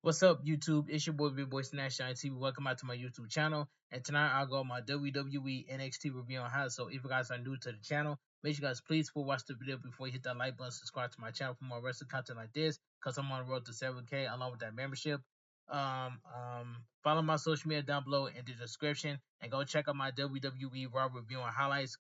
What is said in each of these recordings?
What's up, YouTube? It's your boy Big Boy National TV. Welcome back to my YouTube channel. And tonight I'll go my WWE NXT review on how. So if you guys are new to the channel, make sure you guys please watch the video before you hit that like button, subscribe to my channel for more wrestling content like this. Cause I'm on the road to 7K along with that membership. Follow my social media down below in the description and go check out my WWE Raw review and highlights.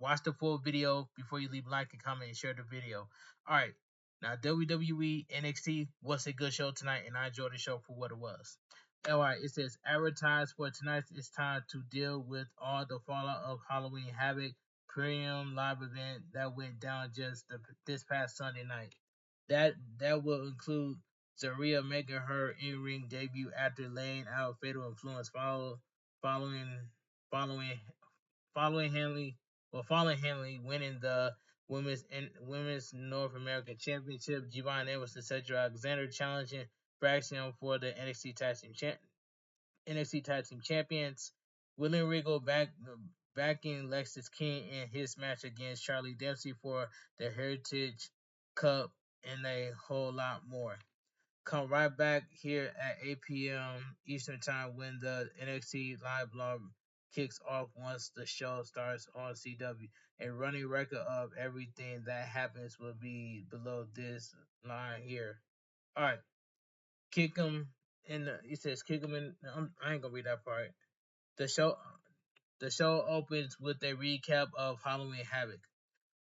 Watch the full video before you leave a like and comment and share the video. Alright. Now, WWE NXT was a good show tonight, and I enjoyed the show for what it was. Alright, it says advertised for tonight. It's time to deal with all the fallout of Halloween Havoc premium live event that went down this past Sunday night. That will include Zaria making her in-ring debut after laying out fatal influence following following following Henley winning the women's North American Championship. Javon Evans and Cedric Alexander challenging Braxton for the NXT Tag Team Champions. William Regal backing Lexis King in his match against Charlie Dempsey for the Heritage Cup and a whole lot more. Come right back here at 8 p.m. Eastern Time when the NXT Live blog kicks off once the show starts on CW. A running record of everything that happens will be below this line here. All right, kick 'em in. It says kick 'em in. I ain't gonna read that part. The show the show opens with a recap of Halloween Havoc.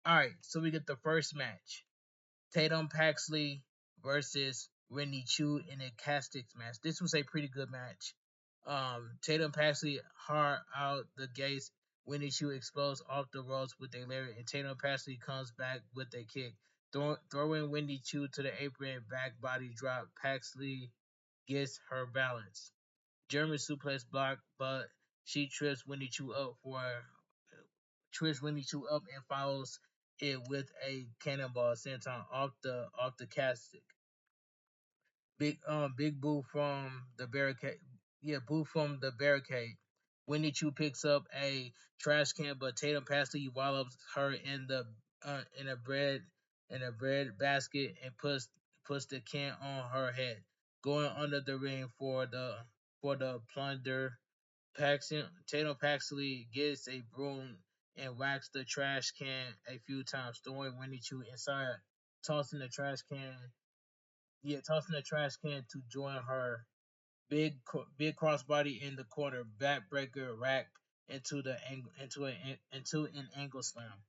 All right, so we get the first match. Tatum Paxley versus Rennie Chu in a Castics match. This was a pretty good match. Tatum Paxley hard out the gates. Rennie Chu explodes off the ropes with a lariat, and Tatum Paxley comes back with a kick. Throwing Wendy Chu to the apron, back body drop. Paxley gets her balance. German suplex block, but she trips Wendy Chu up and follows it with a cannonball senton off the casket. Big boo from the barricade. Yeah, boo from the barricade. Wendy Chu picks up a trash can, but Tatum Paxley wallops her in a bread basket and puts the can on her head, going under the ring for the plunder. Tatum Paxley gets a broom and whacks the trash can a few times, throwing Wendy Chu inside, tossing the trash can. Yeah, tossing the trash can to join her. Big crossbody in the corner, backbreaker rack into an angle slam.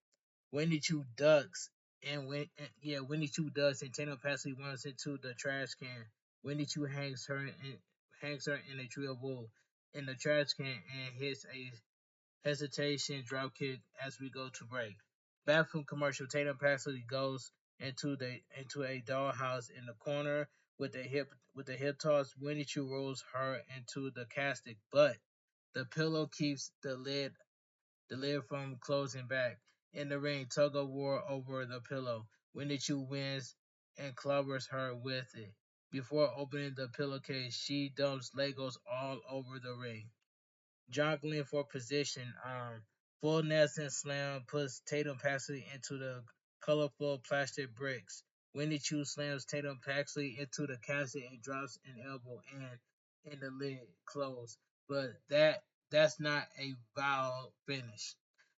Wendy Chu ducks Wendy Chu ducks and Tatum Paxley runs into the trash can. Wendy Chu hangs her in a tree of wool in the trash can and hits a hesitation dropkick as we go to break. Back from commercial, Tatum Paxley goes into a dollhouse in the corner with a hip toss. Winnie Chu rolls her into the casket, but the pillow keeps the lid from closing back. In the ring, tug of war over the pillow. Winnie Chu wins and clobbers her with it. Before opening the pillowcase, she dumps Legos all over the ring. Joggling for position. Full Nelson slam puts Tatum Paxley into the colorful plastic bricks. Winnie Chu slams Tatum Paxley into the casket and drops an elbow and the lid closed. But that's not a foul finish.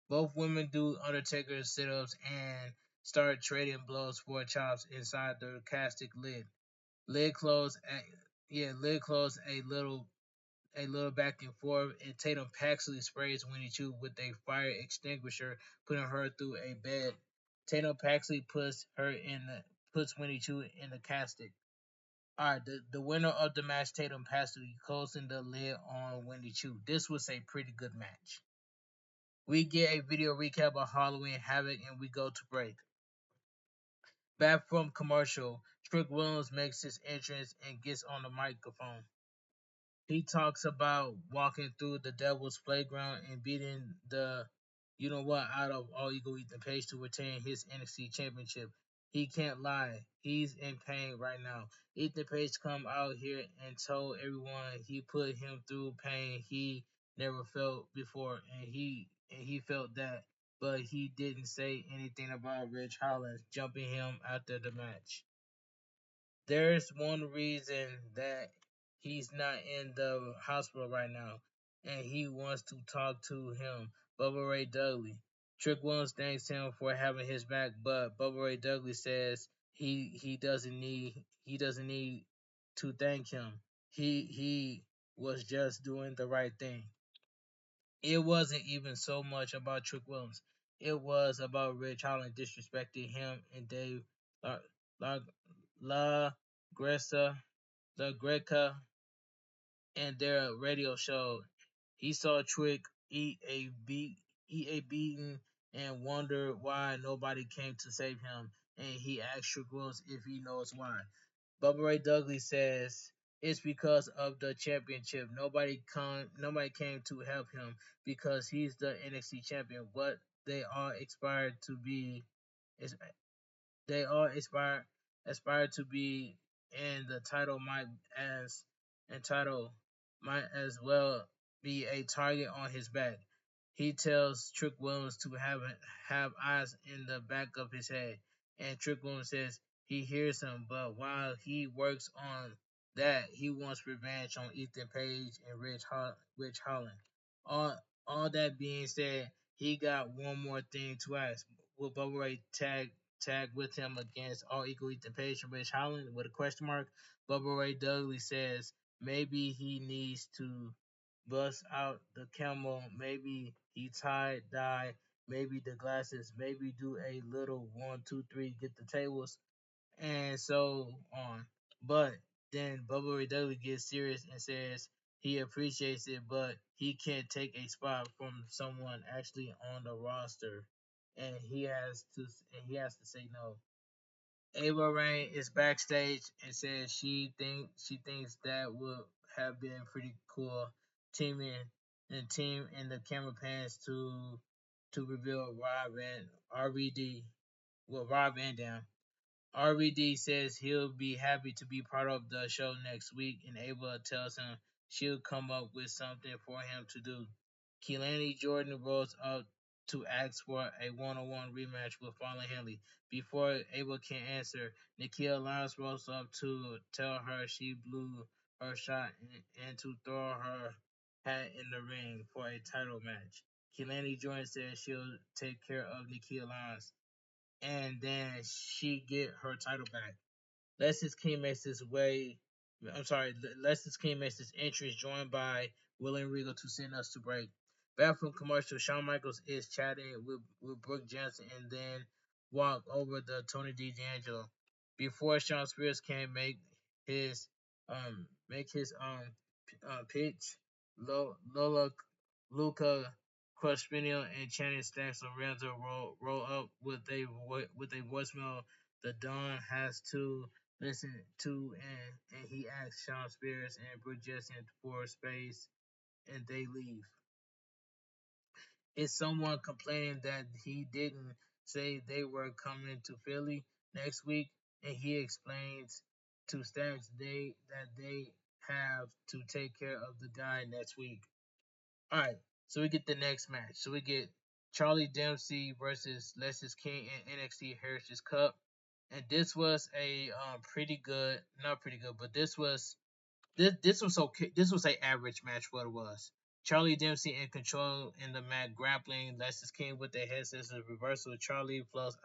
Both women do Undertaker sit-ups and start trading blows for chops inside the casket lid. Lid closed. Lid closed a little back and forth, and Tatum Paxley sprays Winnie Chu with a fire extinguisher, putting her through a bed. Tatum Paxley puts Winnie Chu in the casket. Alright, the winner of the match, Tatum Paxley, closing the lid on Winnie Chu. This was a pretty good match. We get a video recap of Halloween Havoc and we go to break. Back from commercial, Trick Williams makes his entrance and gets on the microphone. He talks about walking through the devil's playground and beating the you know what out of All Ego Ethan Page to retain his NXT championship. He can't lie. He's in pain right now. Ethan Page come out here and told everyone he put him through pain he never felt before, and he felt that, but he didn't say anything about Rich Hollins jumping him after the match. There's one reason that he's not in the hospital right now, and he wants to talk to him, Bubba Ray Dudley. Trick Williams thanks him for having his back, but Bubba Ray Dudley says he doesn't need to thank him. He was just doing the right thing. It wasn't even so much about Trick Williams. It was about Rich Holland disrespecting him and Dave La, La, La Gressa, La Greca, and their radio show. He saw Trick eat a beat, eat a beating, and wondered why nobody came to save him. And he asked Trick Williams if he knows why. Bubba Ray Dudley says it's because of the championship. Nobody came to help him because he's the NXT champion. What they all aspired to be is they all aspire to be, and the title might as well be a target on his back. He tells Trick Williams to have eyes in the back of his head, and Trick Williams says he hears him, but while he works on that, he wants revenge on Ethan Page and Rich Holland. All all that being said, he got one more thing to ask. Will Bubba Ray tag with him against All Equal Ethan Page and Rich Holland with a question mark? Bubba Ray Dudley says maybe he needs to bust out the camel, maybe he tie dye, maybe the glasses, maybe do a little 1, 2, 3, get the tables, and so on. But then Bubba Ray Dudley gets serious and says he appreciates it, but he can't take a spot from someone actually on the roster, and he has to say no. Ava Rain is backstage and says she thinks that would have been pretty cool teaming and team in the camera pans to reveal Rob and RVD, well, Rob Van Dam. RVD says he'll be happy to be part of the show next week, and Ava tells him she'll come up with something for him to do. Keelani Jordan rolls up to ask for a one-on-one rematch with Fallon Henley. Before Ava can answer, Nikia Lyons rolls up to tell her she blew her shot and to throw her hat in the ring for a title match. Keelani Jordan says she'll take care of Nikia Lyons, and then she get her title back. Lexis King makes his way. I'm sorry. Lexis King makes his entrance, joined by William Regal to send us to break. Back from commercial, Shawn Michaels is chatting with Brooke Jensen and then walk over to Tony D'Angelo. Before Shawn Spears can his pitch, Lola Luca Crossfinio and Channing Stacks Lorenzo roll up with a voicemail the Don has to listen to, and he asks Shawn Spears and Brooke Jensen for space, and they leave. Is someone complaining that he didn't say they were coming to Philly next week, and he explains to Stacks they have to take care of the guy next week. All right, so we get the next match. So we get Charlie Dempsey versus Lexis King in NXT Heritage Cup, and this was a pretty good, not pretty good, but this was okay. This was a average match. What it was. Charlie Dempsey in control in the mat, grappling Lexis King with the head scissors reversal. Charlie floats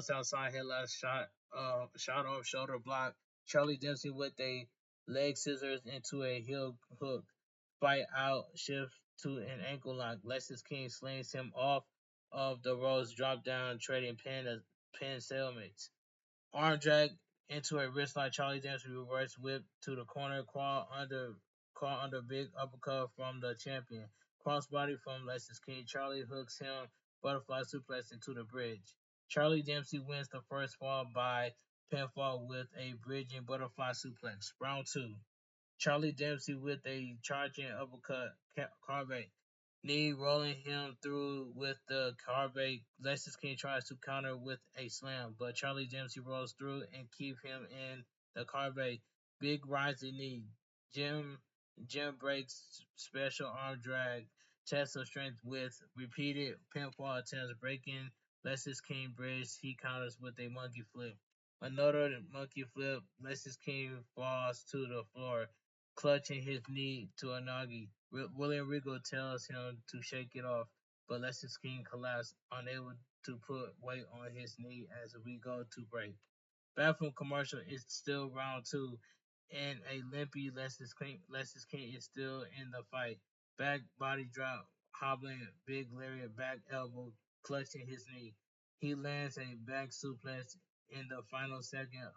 outside headlock shot off shoulder block. Charlie Dempsey with a leg scissors into a heel hook. Fight out shift to an ankle lock. Lexis King slings him off of the ropes, drop down, trading pin cellmates. Arm drag into a wrist lock. Charlie Dempsey reverse whip to the corner. Crawl under big uppercut from the champion. Crossbody from Lexis King. Charlie hooks him. Butterfly suplex into the bridge. Charlie Dempsey wins the first fall by pinfall with a bridging butterfly suplex. Round 2. Charlie Dempsey with a charging uppercut carve. Knee rolling him through with the carve. Lexis King tries to counter with a slam, but Charlie Dempsey rolls through and keep him in the carve. Big rising knee. Jim Jim breaks special arm drag. Test of strength with repeated pinfall attempts breaking Lexis King bridge. He counters with a monkey flip. Another monkey flip. Lexus King falls to the floor, clutching his knee to Anagi. William Regal tells him to shake it off, but Lexus King collapses, unable to put weight on his knee as we go to break. Bathroom commercial is still round two, and a limpy Lexus King is still in the fight. Back body drop, hobbling, big lariat, back elbow, clutching his knee. He lands a back suplex in the final second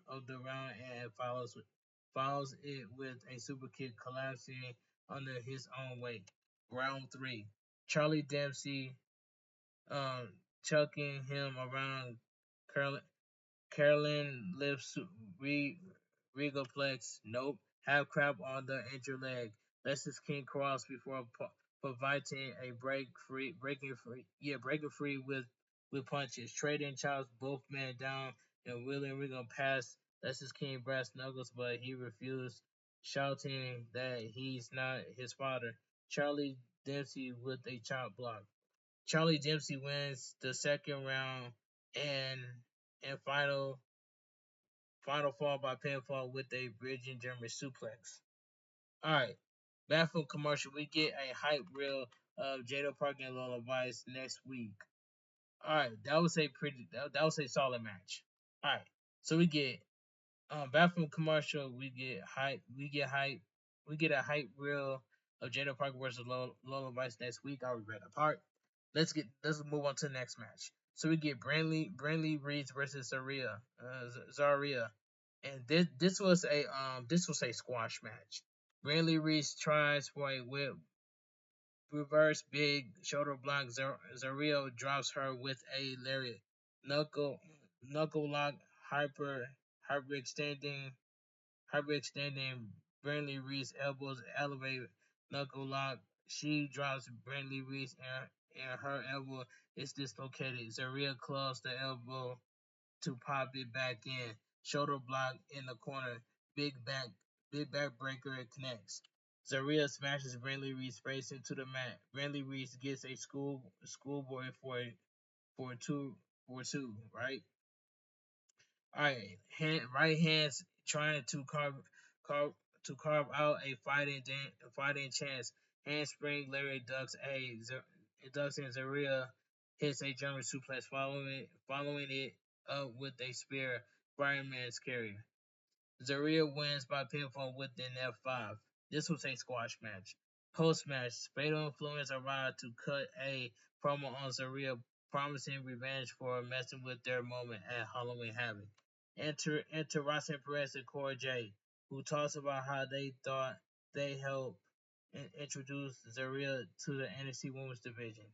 of the round and follows it with a super kick, collapsing under his own weight. Round three. Charlie Dempsey um, chucking him around, curling, Carolyn lifts Regoplex. Nope. Half crab on the injured leg. Lexus King cross before providing a breaking free with punches. Trading chops both men down, and William Regal passed Lexus King brass knuckles, but he refused, shouting that he's not his father. Charlie Dempsey with a chop block. Charlie Dempsey wins the second round and and final fall by pinfall with a bridging German suplex. All right, back from commercial, we get a hype reel of Jada Park and Lola Vice next week. All right, that was a solid match. All right, so we get back from commercial, we get a hype reel of Jada Park versus Lola Vice next week. I'll be right apart. Let's move on to the next match. So we get Brandley Reeds versus Zaria, and this was a squash match. Brandley Reeds tries for a whip, reverse big shoulder block. Zaria drops her with a lariat, knuckle knuckle lock, hyper hyperextending hyperextending Brandley Reed's elbows, elevate knuckle lock. She drops Brandley Reed's and her elbow is dislocated. Zaria clubs the elbow to pop it back in. Shoulder block in the corner. Big back big back breaker it connects. Zaria smashes Brandley Reed's face into the mat. Brandley Reed gets a schoolboy for two, right? Alright, right hands trying to carve carve out a fighting chance. Handspring, Larry ducks ducks and Zaria hits a German suplex, following it up with a spear. Fireman's carry. Zaria wins by pinfall with an F5. This was a squash match. Post match, Fatal Influence arrived to cut a promo on Zaria, promising revenge for messing with their moment at Halloween Havoc. Enter Roxanne Perez and Cora J, who talks about how they thought they helped introduce Zaria to the NXT Women's Division.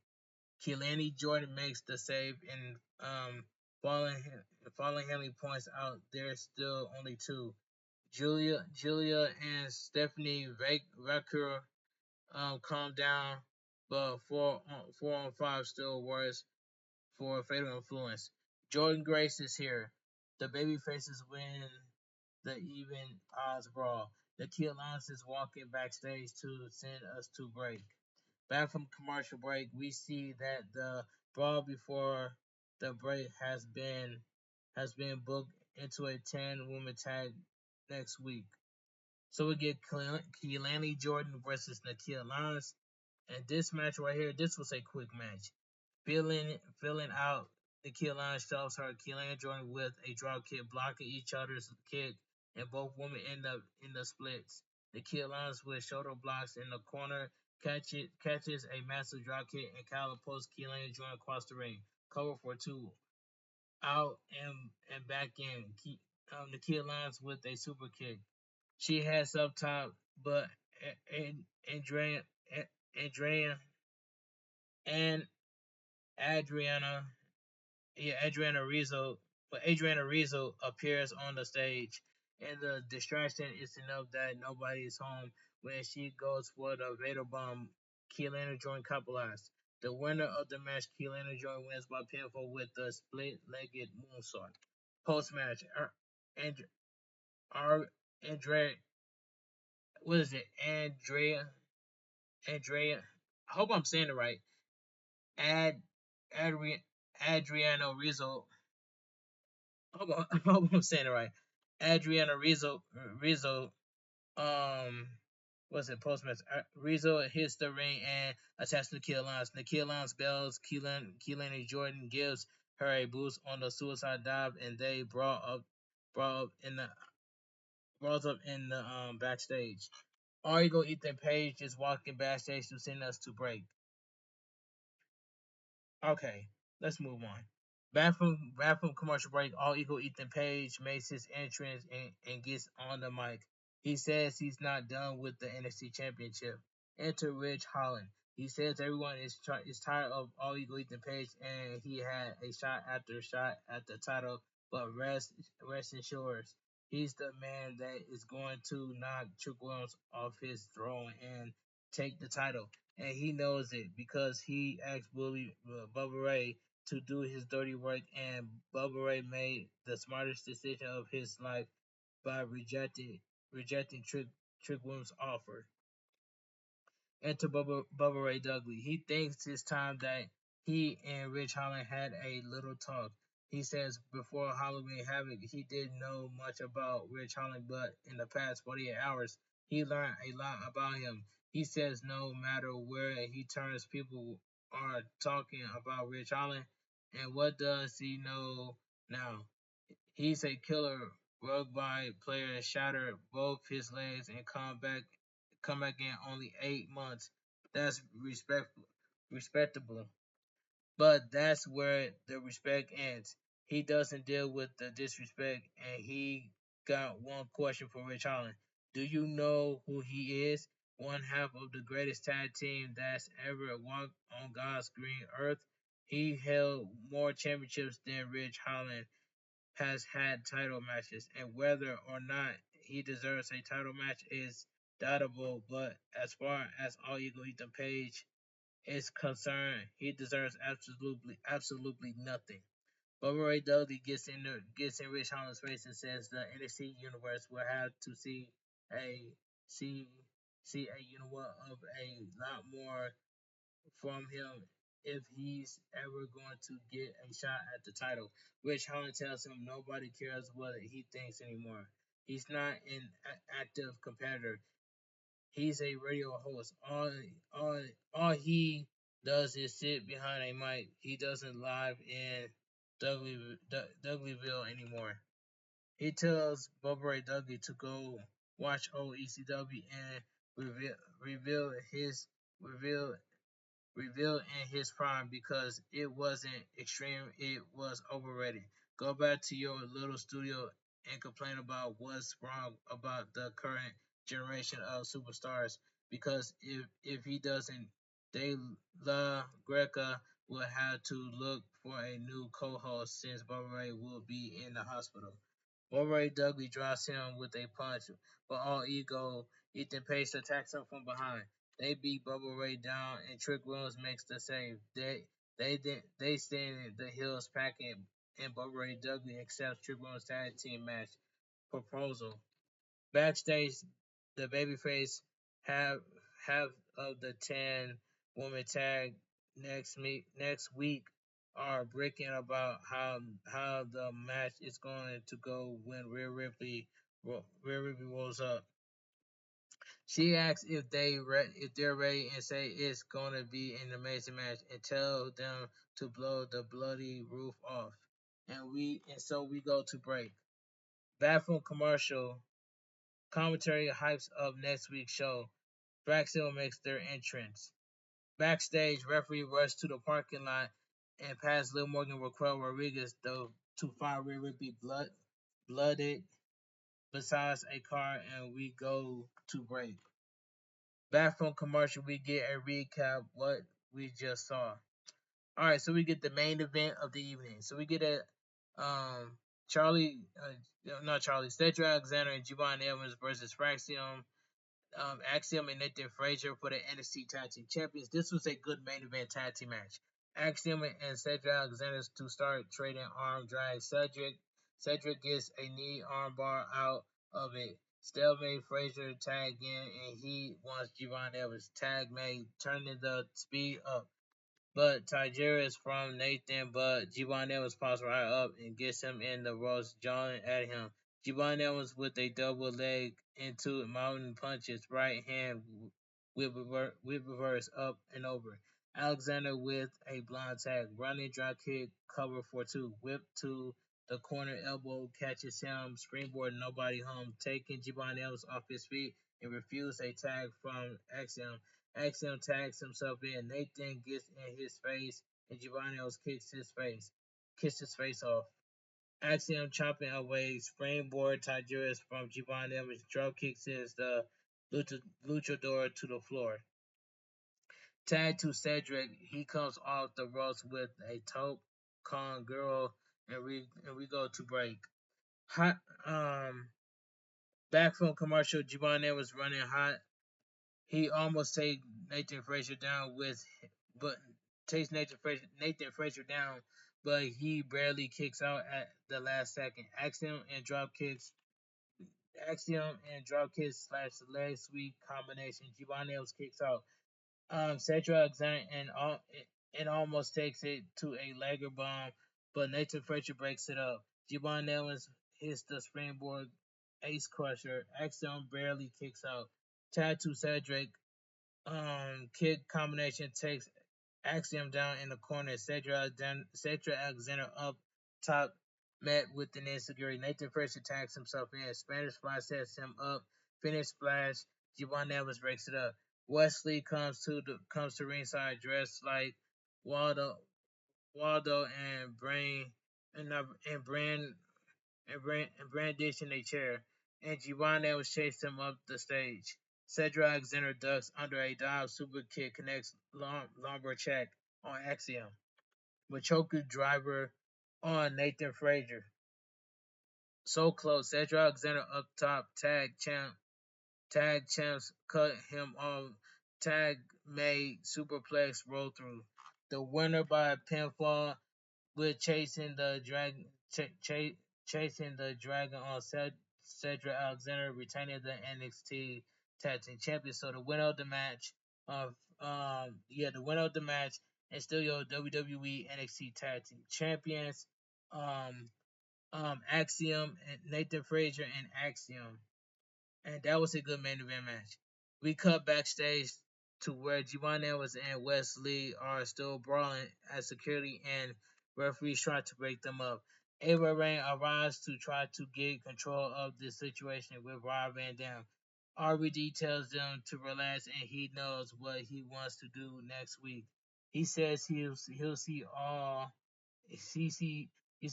Keelani Jordan makes the save, and falling falling Henley points out there's still only two. Julia and Stephanie Vancouver calm down, but four on five still works for Fatal Influence. Jordan Grace is here. The baby faces win the even odds brawl. The Kia Lance is walking backstage to send us to break. Back from commercial break, we see that the brawl before the break has been booked into a 10-woman tag next week. So we get Keelani Jordan versus Nakia Lance. And this match right here, this was a quick match. Filling out Nakia Lance shoves her Keelani Jordan with a drop kick, blocking each other's kick, and both women end up in the splits. Nakia Lance with shoulder blocks in the corner catches a massive drop kick and Kyle pulls Keelani Jordan across the ring. Cover for two. Out and back in. Nakia Lance with a super kick. She has up top, but Andrea, Andrea, and Adriana, Adriana Rizzo, but Adriana Rizzo appears on the stage, and the distraction is enough that nobody is home when she goes for the Vader Bomb. Keelana Jordan capitalized. The winner of the match, Keelana Jordan, wins by pinfall with the split-legged moonsault. Post-match, and Andrea, what is it? Andrea. I hope I'm saying it right. Ad, Adriano Rizzo I hope I'm saying it right. Adriana Rizzo, um, what's it, Postmaster? Rizzo hits the ring and attacks Nikhil Lyons. Nikhil Lyons bells Keelan Jordan gives her a boost on the suicide dive, and they brought up in the brought up in the backstage. Our Ego Ethan Page is walking backstage to send us to break. Okay, let's move on. Back from commercial break, All Eagle Ethan Page makes his entrance and gets on the mic. He says he's not done with the NXT Championship. Enter Ridge Holland. He says everyone is tired of All Eagle Ethan Page and he had a shot after shot at the title, but rest ensures he's the man that is going to knock Trick Williams off his throne and take the title, and he knows it because he asked Bubba Ray to do his dirty work, and Bubba Ray made the smartest decision of his life by rejecting Trick Williams' offer. Enter Bubba Ray Dudley. He thinks it's time that he and Rich Holland had a little talk. He says before Halloween Havoc, he didn't know much about Rich Holland, but in the past 48 hours, he learned a lot about him. He says no matter where he turns, people are talking about Rich Holland. And what does he know now? He's a killer rugby player that shattered both his legs and come back in only 8 months. That's respectable. But that's where the respect ends. He doesn't deal with the disrespect, and he got one question for Rich Holland. Do you know who he is? One half of the greatest tag team that's ever walked on God's green earth. He held more championships than Rich Holland has had title matches, and whether or not he deserves a title match is doubtable. But as far as All Eagle Ethan Page is concerned, he deserves absolutely nothing. Bubba Ray Dudley gets in Rich Holland's face and says the NXT universe will have to a see see a universe of a lot more from him if he's ever going to get a shot at the title. Rich Holland tells him nobody cares what he thinks anymore. He's not an active competitor. He's a radio host. All, all he does is sit behind a mic. He doesn't live in Douglasville anymore. He tells Bubba Ray Dudley to go watch old ECW and reveal his reveal revealed in his prime because it wasn't extreme, it was overrated. Go back to your little studio and complain about what's wrong about the current generation of superstars because if he doesn't, De La Greca will have to look for a new co-host since Bubba Ray will be in the hospital. Bubba Ray Dudley drops him with a punch, but all ego, Ethan Pace attacks him from behind. They beat Bubba Ray down, and Trick Williams makes the save. They send the Hills packing, and Bubba Ray Dudley accepts Trick Williams' tag team match proposal. Backstage, the babyface have half of the 10 woman tag next week are breaking about how the match is going to go when Rhea Ripley rolls up. She asks if they're ready and say it's gonna be an amazing match and tell them to blow the bloody roof off. And so we go to break. Back from commercial, commentary hypes up next week's show. Braxton makes their entrance. Backstage, referee rushed to the parking lot and passed Lil Morgan Raquel Rodriguez to find Rhea Ripley blooded besides a car, and we go to break. Back from commercial, we get a recap what we just saw. All right, so we get the main event of the evening. So we get a Charlie, not Charlie, Cedric Alexander and Javon Evans versus Axiom and Nathan Frazier for the NXT Tag Team Champions. This was a good main event tag team match. Axiom and Cedric Alexander to start trading arm drag. Cedric gets a knee armbar out of it. Stalemate Frazier tag in and he wants Javon Evans tag made, turning the speed up. but Tigerius from Nathan, but Giovanni Evans pops right up and gets him in the ropes, jawing at him. Giovanni Evans with a double leg into mountain punches, right hand with reverse up and over. Alexander with a blind tag, running drop kick, cover for two, whip to the corner, elbow catches him, springboard, nobody home, taking Giovanni Evans off his feet and refuse a tag from Axiom. Axiom tags himself in. Nathan gets in his face, and Giovanni kicks his face off. Axiom chopping away springboard Tigerus from Giovanni Evans. Drop kicks the luchador to the floor. Tag to Cedric. He comes off the ropes with a taupe con girl, and we go to break. Hot back from commercial. Giovanni was running hot. He almost takes Nathan Frazier down but Nathan Frazier down, but he barely kicks out at the last second. Axiom and drop kicks slash leg sweep combination. Giovanni Else kicks out. Cedric Alexander and almost takes it to a legger bomb, but Nathan Frazier breaks it up. Giovanni Evans hits the springboard ace crusher. Axiom barely kicks out. Tag to Cedric kick combination takes Axiom down in the corner. Cedric Alexander up top, met with an insecurity. Nathan Fresh attacks himself in. Spanish Fly sets him up. Finish splash. Giovanni Evans breaks it up. Wesley comes to ringside dressed like Waldo and Brand and brandishing a chair, and Giovanni was chased him up the stage. Cedric Alexander ducks under a dive super kick, connects lumberjack on Axiom. Machoku driver on Nathan Frazier. So close. Cedric Alexander up top. Tag champs cut him off. Tag made superplex roll through. The winner by pinfall with chasing the dragon on Cedric Alexander, retaining the NXT Tag Team Champion. So the winner of the match, the winner of the match, and still your WWE NXT Tag Team Champions, um, Axiom and Nathan Frazier and Axiom, and that was a good main event match. We cut backstage to where Giovanni Evans and Wesley are still brawling as security and referees try to break them up. Ava Rain arrives to try to get control of this situation with Rob Van Dam. RVD tells them to relax and he knows what he wants to do next week. He says he'll see all he says he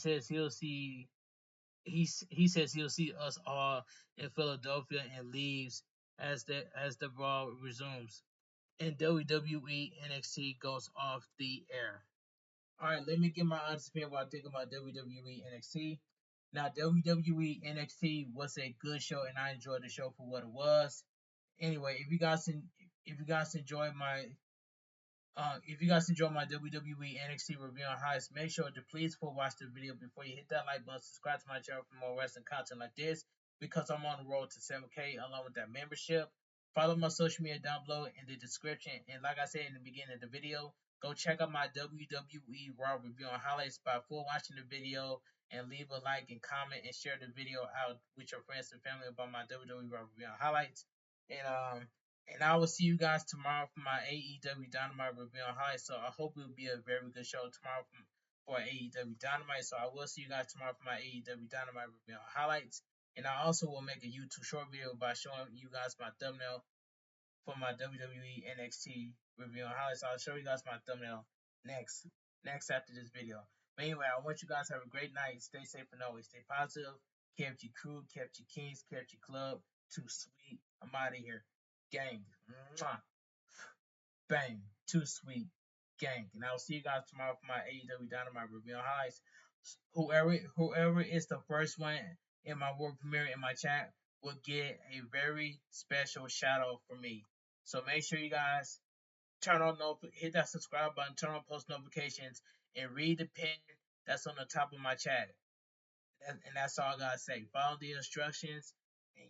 says he'll see us all in Philadelphia and leaves as the brawl resumes. And WWE NXT goes off the air. All right, let me give my honest opinion what I think about WWE NXT. Now, WWE NXT was a good show, and I enjoyed the show for what it was. Anyway, if you guys enjoyed my if you guys enjoy my WWE NXT review on highs, make sure to please watch the video before you hit that like button, subscribe to my channel for more wrestling content like this, because I'm on the road to 7K along with that membership. Follow my social media down below in the description, and like I said in the beginning of the video, go check out my WWE Raw review on highlights by watching the video, and leave a like and comment and share the video out with your friends and family about my WWE Raw review on highlights. And I will see you guys tomorrow for my AEW Dynamite review on high. So I hope it will be a very good show tomorrow for AEW Dynamite. So I will see you guys tomorrow for my AEW Dynamite review on highlights. And I also will make a YouTube short video by showing you guys my thumbnail for my WWE NXT review on highlights. So I'll show you guys my thumbnail next after this video. But anyway, I want you guys to have a great night. Stay safe and always stay positive. Kept your crew, kept your kings, kept your club. Too sweet. I'm out of here. Gang. Mwah. Bang. Too sweet. Gang. And I'll see you guys tomorrow for my AEW Dynamite review on highlights. Whoever is the first one in my world premiere in my chat will get a very special shout out from me. So make sure you guys hit that subscribe button, turn on post notifications, and read the pin that's on the top of my chat. And that's all I gotta say. Follow the instructions, and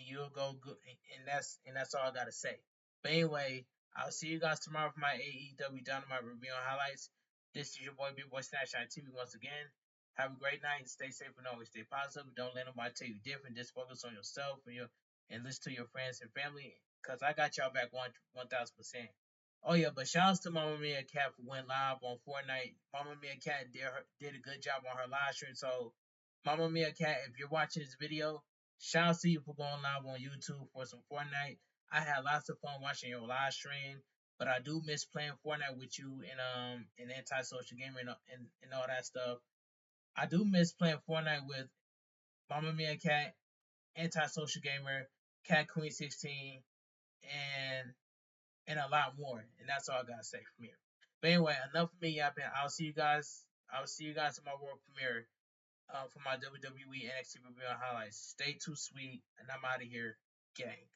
you'll go good. And that's all I gotta say. But anyway, I'll see you guys tomorrow for my AEW Dynamite review and highlights. This is your boy, Big Boy Snapshot TV once again. Have a great night. Stay safe and always stay positive. Don't let nobody tell you different. Just focus on yourself and listen to your friends and family. Cause I got y'all back 1,000%. Oh yeah, but shout outs to Mama Mia Cat for went live on Fortnite. Mama Mia Cat did a good job on her live stream. So Mama Mia Cat, if you're watching this video, shout out to you for going live on YouTube for some Fortnite. I had lots of fun watching your live stream, but I do miss playing Fortnite with you and anti-social gamer and all that stuff. I do miss playing Fortnite with Mama Mia Cat, anti-social gamer, Cat Queen 16, and and a lot more. And that's all I gotta say from here. But anyway, enough of me yapping. I'll see you guys. I'll see you guys in my world premiere for my WWE NXT review and highlights. Stay too sweet, and I'm out of here, gang.